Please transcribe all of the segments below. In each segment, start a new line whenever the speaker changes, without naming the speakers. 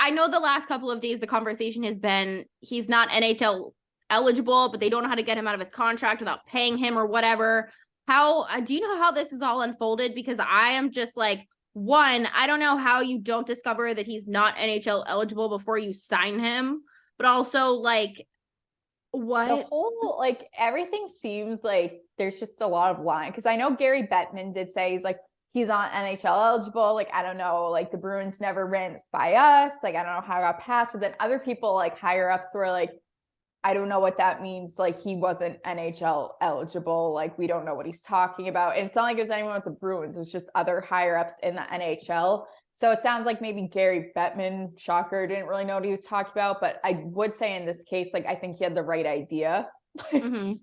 I know the last couple of days the conversation has been he's not NHL eligible, but they don't know how to get him out of his contract without paying him or whatever. How do you know how this is all unfolded? Because I am just like, one, I don't know how you don't discover that he's not NHL eligible before you sign him, but also like, what?
The whole, like, everything seems like there's just a lot of lying. Because I know Gary Bettman did say he's not NHL eligible. Like, I don't know, like the Bruins never ran this by us. Like, I don't know how it got passed. But then other people, like higher ups, were like, I don't know what that means. Like, he wasn't NHL eligible. Like, we don't know what he's talking about. And it's not like it was anyone with the Bruins. It was just other higher ups in the NHL. So it sounds like maybe Gary Bettman, shocker, didn't really know what he was talking about. But I would say in this case, like, I think he had the right idea.
Mm-hmm.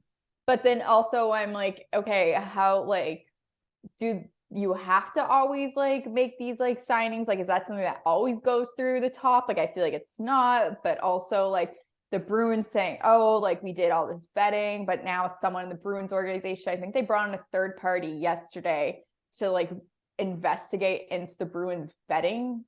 But then also I'm like, okay, how, like, do you have to always like make these like signings? Like, is that something that always goes through the top? Like, I feel like it's not. But also, like, the Bruins saying, oh, like, we did all this vetting, but now someone in the Bruins organization, I think they brought in a third party yesterday to like investigate into the Bruins vetting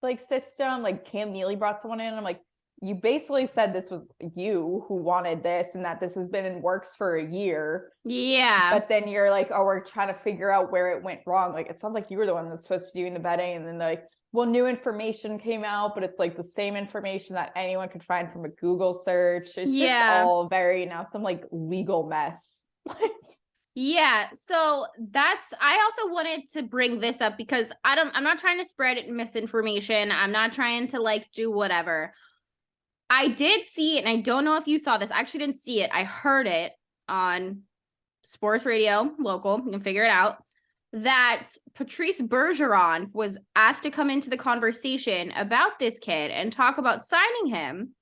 like system. Like, Cam Neely brought someone in, and I'm like, you basically said this was you who wanted this and that this has been in works for a year.
Yeah.
But then you're like, oh, we're trying to figure out where it went wrong. Like, it sounds like you were the one that's supposed to be doing the vetting, and then like, well, new information came out, but it's like the same information that anyone could find from a Google search. It's just all very now some like legal mess.
Yeah, so I also wanted to bring this up because I'm not trying to spread misinformation. I'm not trying to like do whatever. I did see it, and I don't know if you saw this. I actually didn't see it. I heard it on sports radio, local. You can figure it out. That Patrice Bergeron was asked to come into the conversation about this kid and talk about signing him.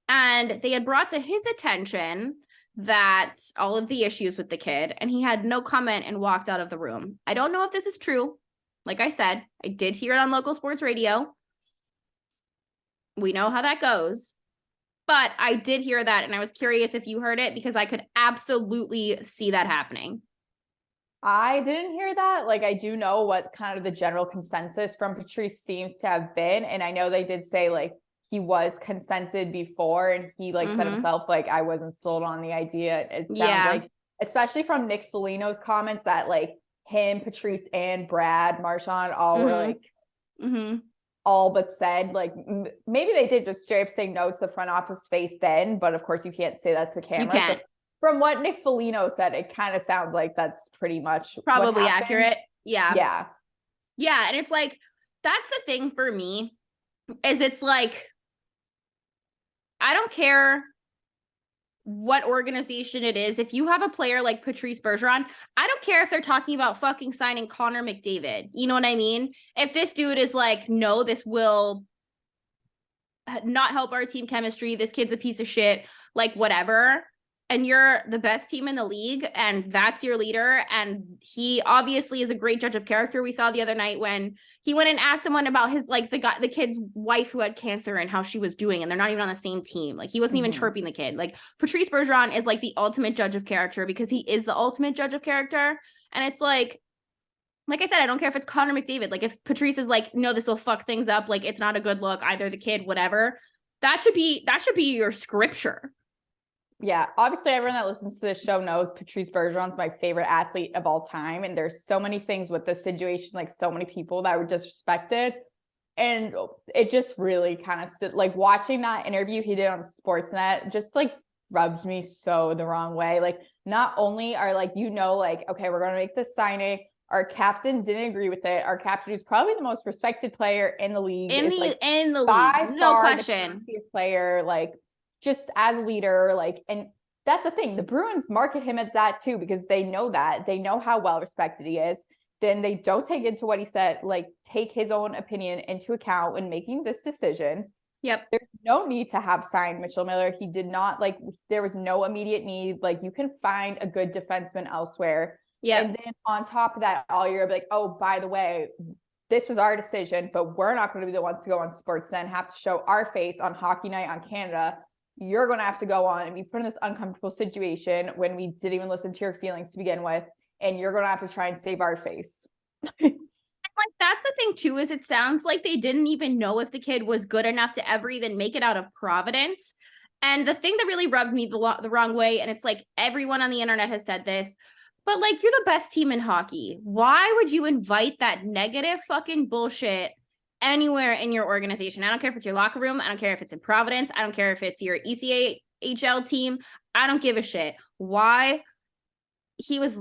And they had brought to his attention that all of the issues with the kid, and he had no comment and walked out of the room. I don't know if this is true. Like I said, I did hear it on local sports radio. We know how that goes. But I did hear that, and I was curious if you heard it because I could absolutely see that happening.
I didn't hear that. Like, I do know what kind of the general consensus from Patrice seems to have been. And I know they did say like he was consented before, and he like said himself, like, I wasn't sold on the idea. It sounds like, especially from Nick Foligno's comments, that like him, Patrice, and Brad Marchand all were like all but said, like, maybe they did just straight up say no to the front office space then, but of course you can't say that to the camera.
You can't.
So from what Nick Foligno said, it kind of sounds like that's pretty much
probably accurate.
Yeah.
And it's like, that's the thing for me, is it's like, I don't care what organization it is. If you have a player like Patrice Bergeron, I don't care if they're talking about fucking signing Connor McDavid. You know what I mean? If this dude is like, no, this will not help our team chemistry, this kid's a piece of shit, like whatever, and you're the best team in the league and that's your leader, and he obviously is a great judge of character. We saw the other night when he went and asked someone about his, like, the kid's wife who had cancer and how she was doing, and they're not even on the same team. Like, he wasn't even chirping the kid. Like, Patrice Bergeron is like the ultimate judge of character because he is the ultimate judge of character. And it's like I said, I don't care if it's Connor McDavid. Like, if Patrice is like, no, this will fuck things up, like, it's not a good look, either the kid, whatever, that should be your scripture.
Yeah, obviously everyone that listens to this show knows Patrice Bergeron's my favorite athlete of all time. And there's so many things with this situation, like so many people that were disrespected. And it just really kind of like watching that interview he did on Sportsnet just like rubbed me so the wrong way. Like, not only are like, like, okay, we're going to make this signing. Our captain didn't agree with it. Our captain, who's probably the most respected player in the league,
in the league, no question,
the player, like, just as a leader, like, and that's the thing. The Bruins market him as that too, because they know how well respected he is. Then they don't take into what he said, like, take his own opinion into account when making this decision.
Yep.
There's no need to have signed Mitchell Miller. He did not, like, there was no immediate need. Like, you can find a good defenseman elsewhere. Yeah. And then on top of that, all you're like, oh, by the way, this was our decision, but we're not going to be the ones to go on Sportsnet and have to show our face on Hockey Night on Canada. You're going to have to go on and be put in this uncomfortable situation when we didn't even listen to your feelings to begin with. And you're going to have to try and save our face.
Like, that's the thing too, is it sounds like they didn't even know if the kid was good enough to ever even make it out of Providence. And the thing that really rubbed me the wrong way, and it's like everyone on the internet has said this, but like, you're the best team in hockey. Why would you invite that negative fucking bullshit anywhere in your organization? I don't care if it's your locker room. I don't care if it's in Providence. I don't care if it's your ECHL team. I don't give a shit. Why? He was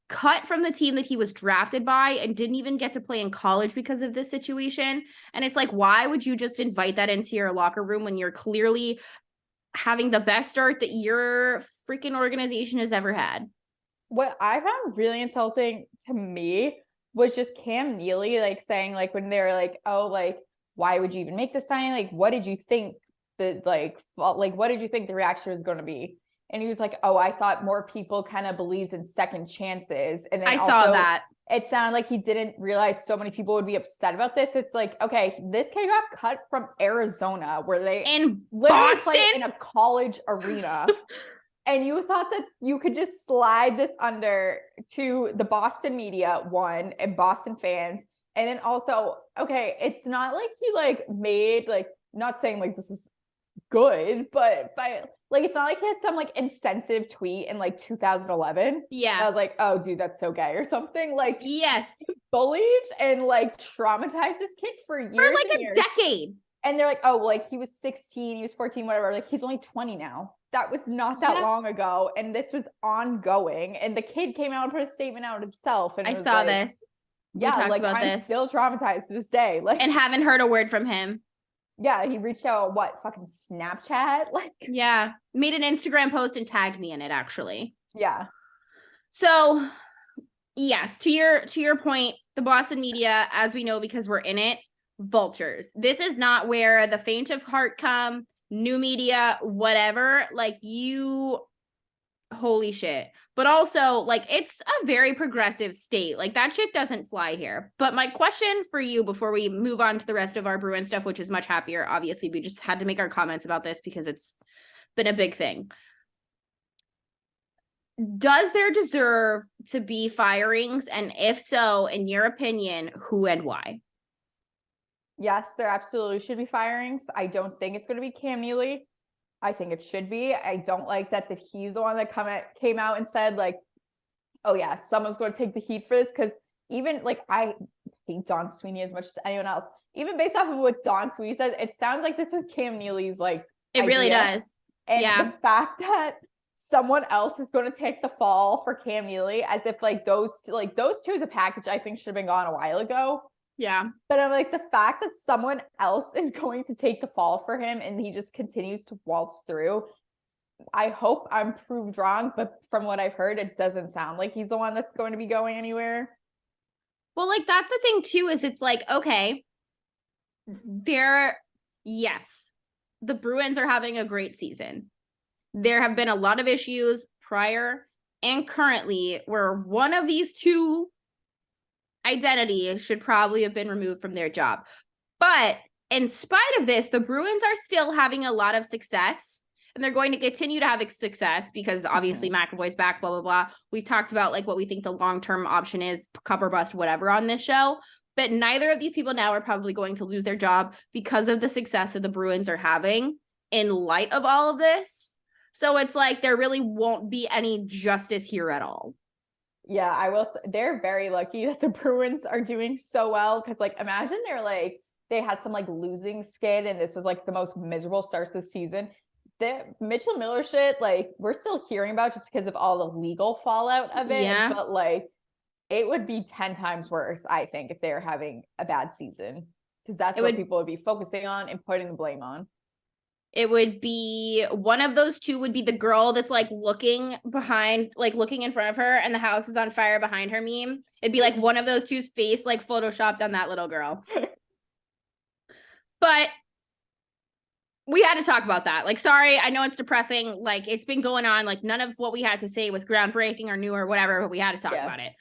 cut from the team that he was drafted by and didn't even get to play in college because of this situation. And it's like, why would you just invite that into your locker room when you're clearly having the best start that your freaking organization has ever had?
What I found really insulting to me was just Cam Neely, like, saying, like, when they were like, oh, like, why would you even make the signing? Like, what did you think that, like, what did you think the reaction was going to be? And he was like, oh, I thought more people kind of believed in second chances. And then
I saw that.
It sounded like he didn't realize so many people would be upset about this. It's like, okay, this kid got cut from Arizona, where they
in
literally
Boston
play in a college arena. And you thought that you could just slide this under to the Boston media, one, and Boston fans. And then also, okay, it's not like he like made, like, not saying like this is good, but by like, it's not like he had some like insensitive tweet in like 2011.
Yeah.
I was like, oh, dude, that's so gay or something. Like,
yes,
he bullied and like traumatized this kid for years.
For like a decade.
And they're like, oh, like he was 16, he was 14, whatever. Like, he's only 20 now. That was not that long ago. And this was ongoing. And the kid came out and put a statement out himself. And
I saw
like,
this.
We talked about I'm this. Still traumatized to this day. Like,
and haven't heard a word from him.
Yeah, he reached out, fucking Snapchat? Like,
yeah, made an Instagram post and tagged me in it, actually.
Yeah.
So, yes, to your point, the Boston media, as we know, because we're in it, vultures. This is not where the faint of heart come, new media, whatever. Like, you, holy shit. But also, like, it's a very progressive state. Like, that shit doesn't fly here. But my question for you before we move on to the rest of our Bruin stuff, which is much happier, obviously, we just had to make our comments about this because it's been a big thing. Does there deserve to be firings? And if so, in your opinion, who and why?
Yes, there absolutely should be firings. I don't think it's going to be Cam Neely. I think it should be. I don't like that he's the one that came out and said, like, oh yeah, someone's going to take the heat for this. Because even, like, I hate Don Sweeney as much as anyone else. Even based off of what Don Sweeney says, it sounds like this was Cam Neely's, like,
it
idea.
Really does.
And the fact that someone else is going to take the fall for Cam Neely, as if like those two as a package, I think should have been gone a while ago.
Yeah.
But I'm like, the fact that someone else is going to take the fall for him and he just continues to waltz through, I hope I'm proved wrong, but from what I've heard, it doesn't sound like he's the one that's going to be going anywhere.
Well, like, that's the thing too, is it's like, okay, yes, the Bruins are having a great season. There have been a lot of issues prior and currently where one of these two identities should probably have been removed from their job. But in spite of this, the Bruins are still having a lot of success, and they're going to continue to have success because obviously McAvoy's back, blah, blah, blah. We've talked about like what we think the long-term option is, cover bust, whatever on this show. But neither of these people now are probably going to lose their job because of the success that the Bruins are having in light of all of this. So it's like there really won't be any justice here at all.
Yeah, I will. They're very lucky that the Bruins are doing so well, because like, imagine they had some like losing skid and this was like the most miserable start to the season. The Mitchell Miller shit, like, we're still hearing about just because of all the legal fallout of it.
Yeah.
But like, it would be 10 times worse, I think, if they're having a bad season, because that's what people would be focusing on and putting the blame on.
It would be one of those two would be the girl that's like looking behind, like looking in front of her and the house is on fire behind her meme. It'd be like one of those two's face like photoshopped on that little girl. But we had to talk about that. Like, sorry, I know it's depressing. Like, it's been going on. Like, none of what we had to say was groundbreaking or new or whatever, but we had to talk about it.